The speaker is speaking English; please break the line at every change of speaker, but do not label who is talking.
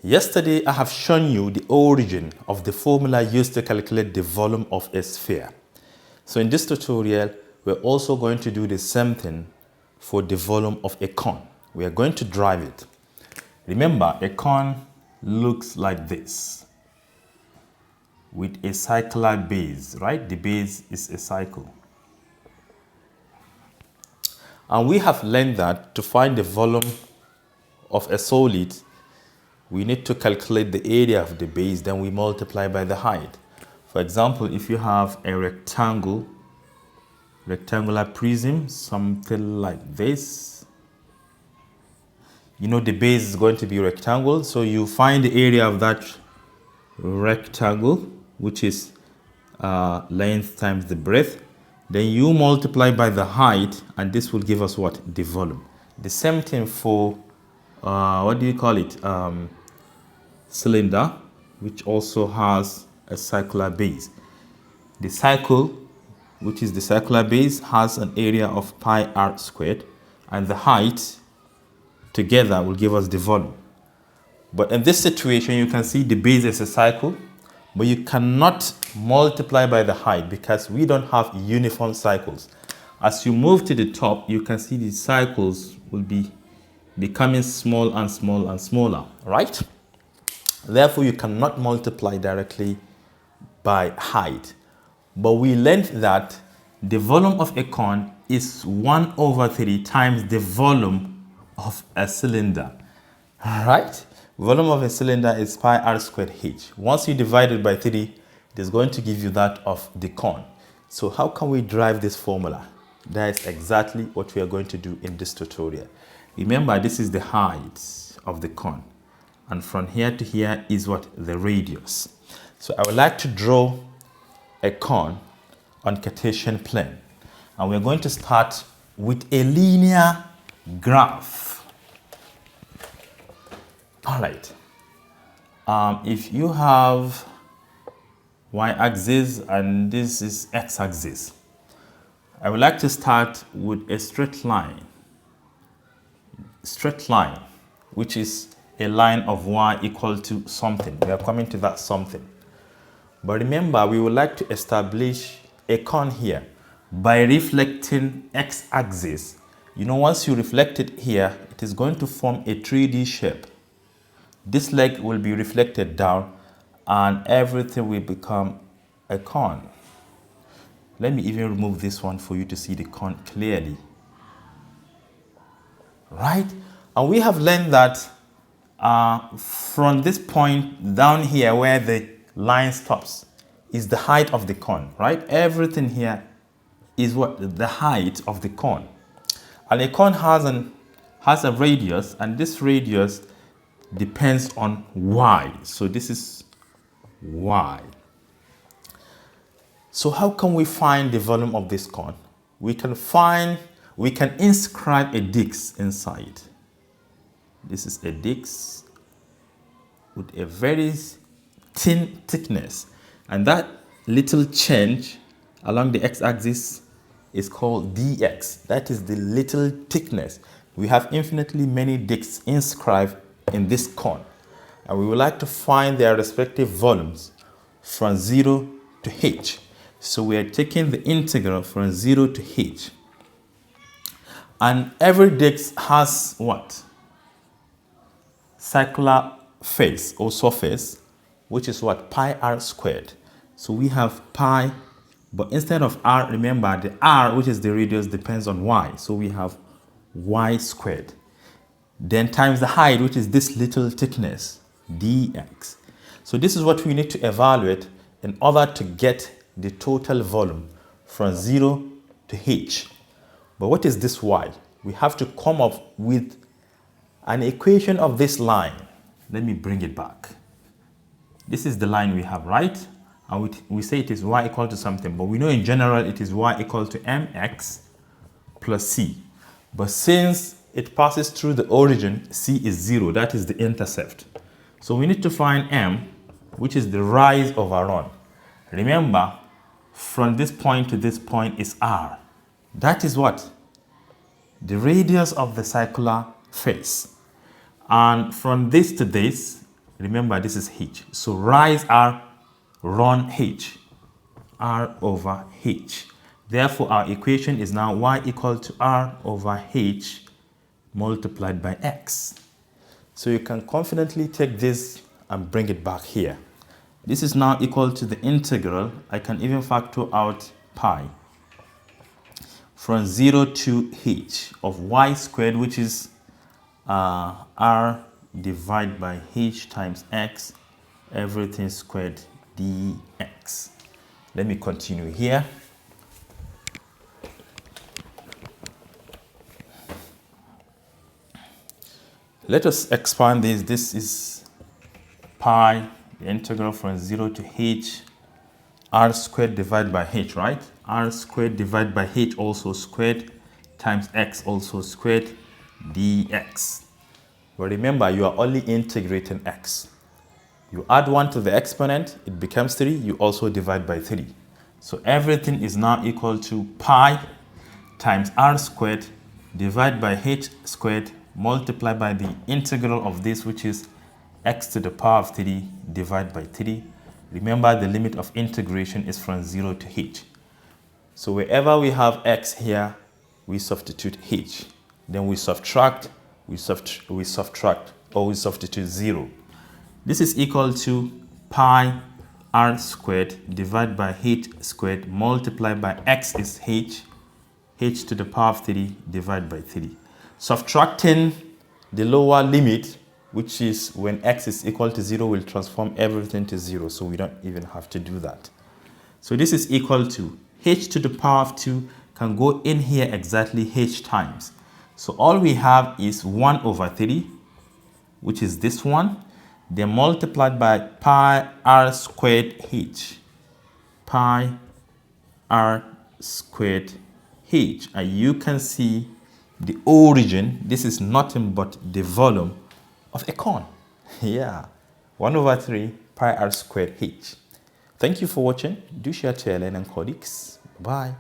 Yesterday, I have shown you the origin of the formula used to calculate the volume of a sphere. So in this tutorial, we're also going to do the same thing for the volume of a cone. We are going to derive it. Remember, a cone looks like this with a circular base, right? The base is a circle. And we have learned that to find the volume of a solid, we need to calculate the area of the base, then we multiply by the height. For example, if you have a rectangular prism, something like this, you know the base is going to be rectangle, so you find the area of that rectangle, which is length times the breadth, then you multiply by the height, and this will give us what? The volume. The same thing for what do you call it? Cylinder, which also has a circular base. The circle, which is the circular base, has an area of pi r squared, and the height together will give us the volume. But in this situation, you can see the base is a circle, but you cannot multiply by the height because we don't have uniform cycles. As you move to the top, you can see the cycles will be becoming small and small and smaller, right? Therefore, you cannot multiply directly by height. But we learned that the volume of a cone is 1/3 times the volume of a cylinder, right? Volume of a cylinder is pi r²h. Once you divide it by 3, it is going to give you that of the cone. So how can we derive this formula? That is exactly what we are going to do in this tutorial. Remember, this is the height of the cone. And from here to here is what? The radius. So I would like to draw a cone on Cartesian plane. And we're going to start with a linear graph. All right. If you have y-axis and this is x-axis, I would like to start with a straight line. Straight line, which is a line of y equal to something. We are coming to that something. But remember, we would like to establish a cone here by reflecting x-axis. You know, once you reflect it here, it is going to form a 3D shape. This leg will be reflected down and everything will become a cone. Let me even remove this one for you to see the cone clearly. Right? And we have learned that from this point down here where the line stops is the height of the cone, right? Everything here is what? The height of the cone. And a cone has a radius, and this radius depends on y. So this is y. So how can we find the volume of this cone? We can inscribe a disc inside. This is a disc with a very thin thickness, and that little change along the x-axis is called dx. That is the little thickness. We have infinitely many discs inscribed in this cone, and we would like to find their respective volumes from 0 to h. So we are taking the integral from 0 to h, and every disc has what? Circular face or surface, which is what? Pi r squared. So we have pi, but instead of r, remember the r, which is the radius, depends on y. So we have y squared. Then times the height, which is this little thickness, dx. So this is what we need to evaluate in order to get the total volume from 0 to h. But what is this y? We have to come up with an equation of this line. Let me bring it back. This is the line we have, right? And we say it is y equal to something, but we know in general it is y equal to mx plus c. But since it passes through the origin, c is 0, that is the intercept. So we need to find m, which is the rise over run. Remember, from this point to this point is r. That is what? The radius of the circular face. And from this to this Remember, this is h. So rise r, run h, r over h. Therefore, our equation is now y equal to r over h multiplied by x. So you can confidently take this and bring it back here. This is now equal to the integral. I can even factor out pi from 0 to h of y squared, which is r divided by h times x, everything squared dx. Let me continue here. Let us expand this. This is pi, the integral from 0 to h, r squared divided by h, right? R squared divided by h also squared times x also squared dx. But remember, you are only integrating x. You add 1 to the exponent, it becomes 3. You also divide by 3. So everything is now equal to pi times r squared divided by h squared multiplied by the integral of this, which is x to the power of 3 divided by 3. Remember, the limit of integration is from 0 to h. So wherever we have x here, we substitute h. Then we subtract, we subtract, or we substitute 0. This is equal to pi r squared divided by h squared multiplied by x is h to the power of 3 divided by 3. Subtracting the lower limit, which is when x is equal to 0, will transform everything to 0, so we don't even have to do that. So this is equal to h to the power of 2 can go in here exactly h times. So all we have is 1 over 3, which is this one, then multiplied by pi r squared h. Pi r squared h. And you can see the origin. This is nothing but the volume of a cone. Yeah. 1 over 3 pi r squared h. Thank you for watching. Do share to your learning colleagues. Bye.